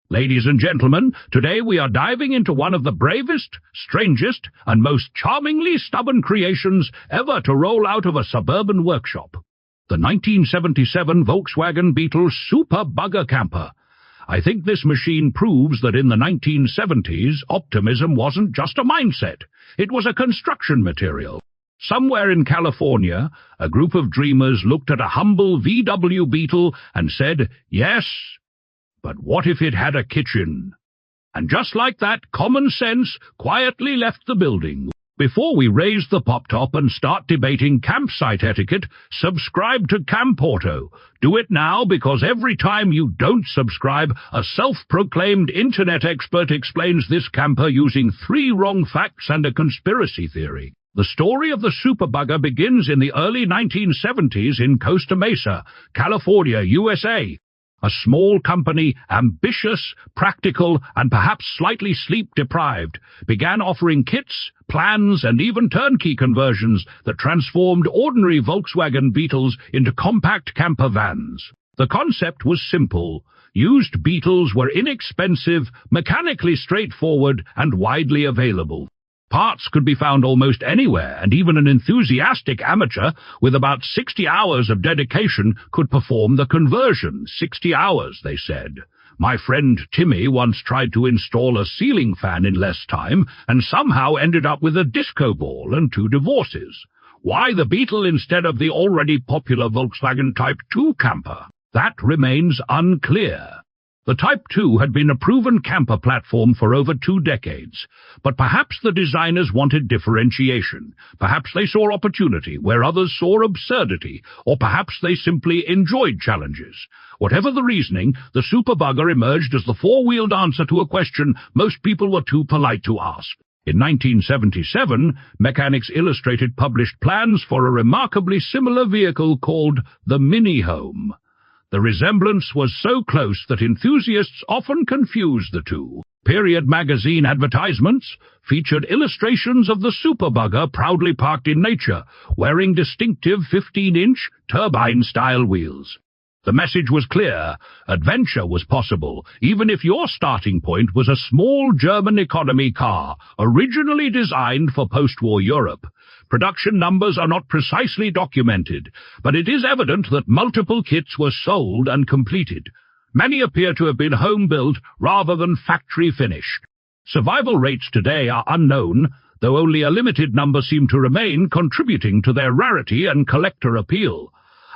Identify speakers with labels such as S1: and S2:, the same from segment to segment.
S1: Ladies and gentlemen, today we are diving into one of the bravest, strangest, and most charmingly stubborn creations ever to roll out of a suburban workshop. The 1977 Volkswagen Beetle Super Bugger Camper. I think this machine proves that in the 1970s, optimism wasn't just a mindset, it was a construction material. Somewhere in California, a group of dreamers looked at a humble VW Beetle and said, "Yes, but what if it had a kitchen?" And just like that, common sense quietly left the building. Before we raise the pop-top and start debating campsite etiquette, subscribe to Camp Auto. Do it now, because every time you don't subscribe, a self-proclaimed internet expert explains this camper using 3 wrong facts and a conspiracy theory. The story of the Super Bugger begins in the early 1970s in Costa Mesa, California, USA. A small company, ambitious, practical, and perhaps slightly sleep-deprived, began offering kits, plans, and even turnkey conversions that transformed ordinary Volkswagen Beetles into compact camper vans. The concept was simple. Used Beetles were inexpensive, mechanically straightforward, and widely available. Parts could be found almost anywhere, and even an enthusiastic amateur with about 60 hours of dedication could perform the conversion. 60 hours, they said. My friend Timmy once tried to install a ceiling fan in less time and somehow ended up with a disco ball and 2 divorces. Why the Beetle instead of the already popular Volkswagen Type 2 camper? That remains unclear. The Type 2 had been a proven camper platform for over 2 decades, but perhaps the designers wanted differentiation. Perhaps they saw opportunity where others saw absurdity, or perhaps they simply enjoyed challenges. Whatever the reasoning, the Super Bugger emerged as the 4-wheeled answer to a question most people were too polite to ask. In 1977, Mechanics Illustrated published plans for a remarkably similar vehicle called the Mini-Home. The resemblance was so close that enthusiasts often confused the two. Period magazine advertisements featured illustrations of the Super Bugger proudly parked in nature, wearing distinctive 15-inch turbine-style wheels. The message was clear. Adventure was possible, even if your starting point was a small German economy car, originally designed for post-war Europe. Production numbers are not precisely documented, but it is evident that multiple kits were sold and completed. Many appear to have been home-built rather than factory-finished. Survival rates today are unknown, though only a limited number seem to remain, contributing to their rarity and collector appeal.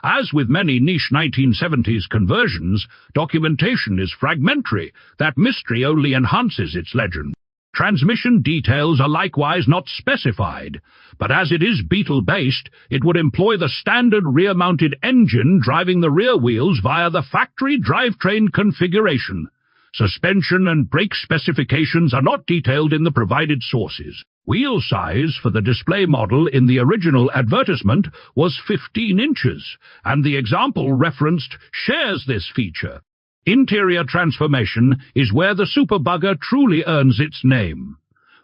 S1: As with many niche 1970s conversions, documentation is fragmentary. That mystery only enhances its legend. Transmission details are likewise not specified, but as it is Beetle-based, it would employ the standard rear-mounted engine driving the rear wheels via the factory drivetrain configuration. Suspension and brake specifications are not detailed in the provided sources. Wheel size for the display model in the original advertisement was 15 inches, and the example referenced shares this feature. Interior transformation is where the Super Bugger truly earns its name.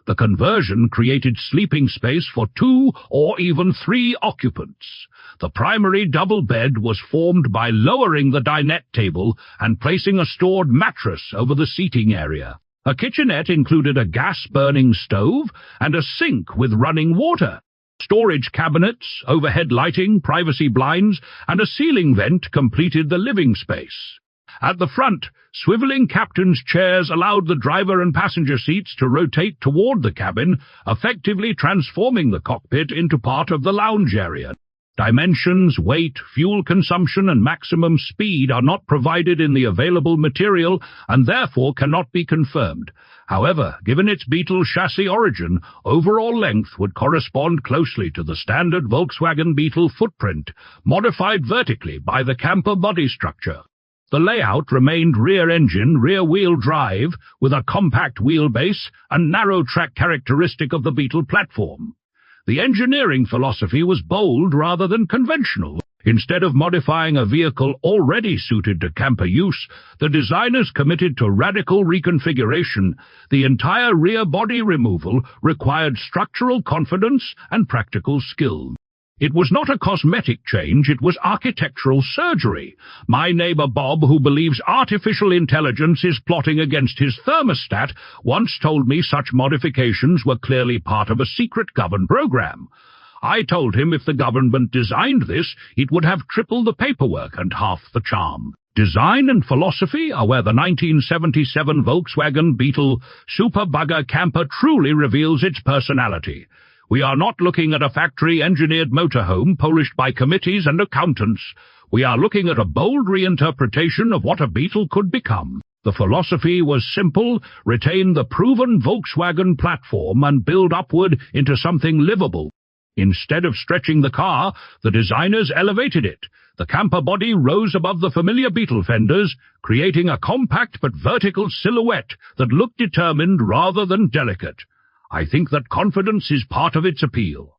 S1: The conversion created sleeping space for 2 or even 3 occupants. The primary double bed was formed by lowering the dinette table and placing a stored mattress over the seating area. A kitchenette included a gas-burning stove and a sink with running water. Storage cabinets, overhead lighting, privacy blinds, and a ceiling vent completed the living space. At the front, swiveling captain's chairs allowed the driver and passenger seats to rotate toward the cabin, effectively transforming the cockpit into part of the lounge area. Dimensions, weight, fuel consumption, and maximum speed are not provided in the available material and therefore cannot be confirmed. However, given its Beetle chassis origin, overall length would correspond closely to the standard Volkswagen Beetle footprint, modified vertically by the camper body structure. The layout remained rear-engine, rear-wheel drive, with a compact wheelbase and narrow track characteristic of the Beetle platform. The engineering philosophy was bold rather than conventional. Instead of modifying a vehicle already suited to camper use, the designers committed to radical reconfiguration. The entire rear body removal required structural confidence and practical skill. It was not a cosmetic change, it was architectural surgery. My neighbor Bob, who believes artificial intelligence is plotting against his thermostat, once told me such modifications were clearly part of a secret government program. I told him if the government designed this, it would have triple the paperwork and half the charm. Design and philosophy are where the 1977 Volkswagen Beetle Super Bugger camper truly reveals its personality. We are not looking at a factory-engineered motorhome polished by committees and accountants. We are looking at a bold reinterpretation of what a Beetle could become. The philosophy was simple: retain the proven Volkswagen platform and build upward into something livable. Instead of stretching the car, the designers elevated it. The camper body rose above the familiar Beetle fenders, creating a compact but vertical silhouette that looked determined rather than delicate. I think that confidence is part of its appeal.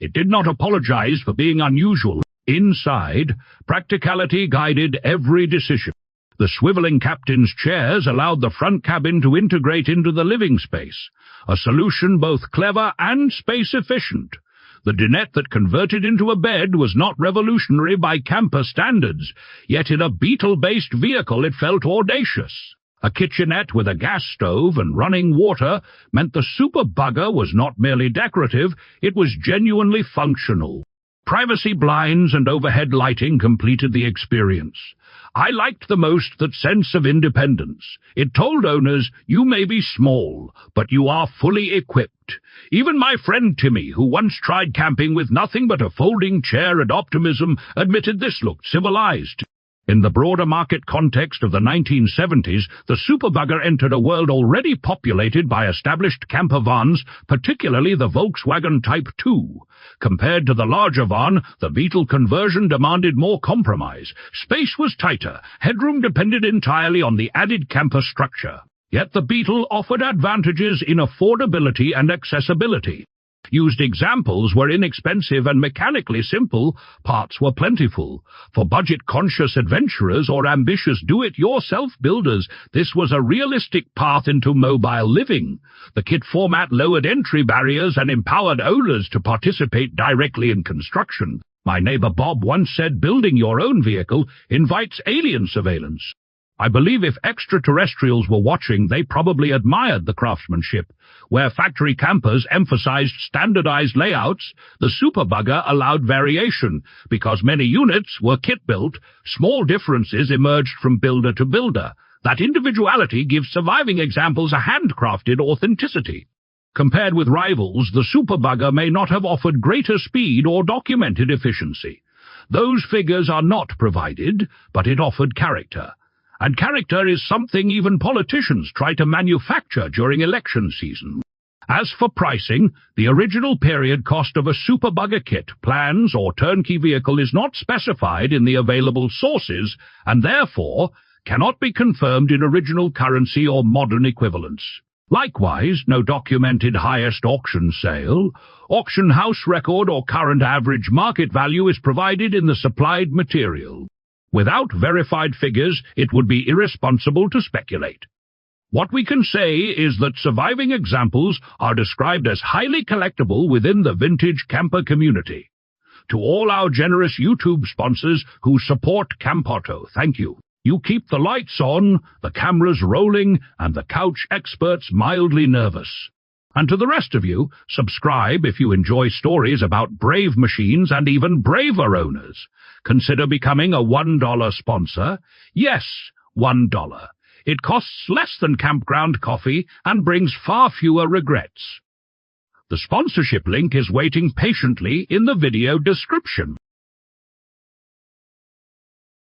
S1: It did not apologize for being unusual. Inside, practicality guided every decision. The swiveling captain's chairs allowed the front cabin to integrate into the living space, a solution both clever and space-efficient. The dinette that converted into a bed was not revolutionary by camper standards, yet in a Beetle-based vehicle it felt audacious. A kitchenette with a gas stove and running water meant the Super Bugger was not merely decorative, it was genuinely functional. Privacy blinds and overhead lighting completed the experience. I liked the most that sense of independence. It told owners, you may be small, but you are fully equipped. Even my friend Timmy, who once tried camping with nothing but a folding chair and optimism, admitted this looked civilized. In the broader market context of the 1970s, the Super Bugger entered a world already populated by established camper vans, particularly the Volkswagen Type 2. Compared to the larger van, the Beetle conversion demanded more compromise. Space was tighter, headroom depended entirely on the added camper structure. Yet the Beetle offered advantages in affordability and accessibility. Used examples were inexpensive and mechanically simple, parts were plentiful. For budget-conscious adventurers or ambitious do-it-yourself builders, this was a realistic path into mobile living. The kit format lowered entry barriers and empowered owners to participate directly in construction. My neighbor Bob once said, building your own vehicle invites alien surveillance. I believe if extraterrestrials were watching, they probably admired the craftsmanship. Where factory campers emphasized standardized layouts, the Super Bugger allowed variation. Because many units were kit-built, small differences emerged from builder to builder. That individuality gives surviving examples a handcrafted authenticity. Compared with rivals, the Super Bugger may not have offered greater speed or documented efficiency. Those figures are not provided, but it offered character. And character is something even politicians try to manufacture during election season. As for pricing, the original period cost of a Super Bugger kit, plans, or turnkey vehicle is not specified in the available sources, and therefore cannot be confirmed in original currency or modern equivalents. Likewise, no documented highest auction sale, auction house record, or current average market value is provided in the supplied material. Without verified figures, it would be irresponsible to speculate. What we can say is that surviving examples are described as highly collectible within the vintage camper community. To all our generous YouTube sponsors who support Camp Auto, thank you. You keep the lights on, the cameras rolling, and the couch experts mildly nervous. And to the rest of you, subscribe if you enjoy stories about brave machines and even braver owners. Consider becoming a $1 sponsor. Yes, $1. It costs less than campground coffee and brings far fewer regrets. The sponsorship link is waiting patiently in the video description.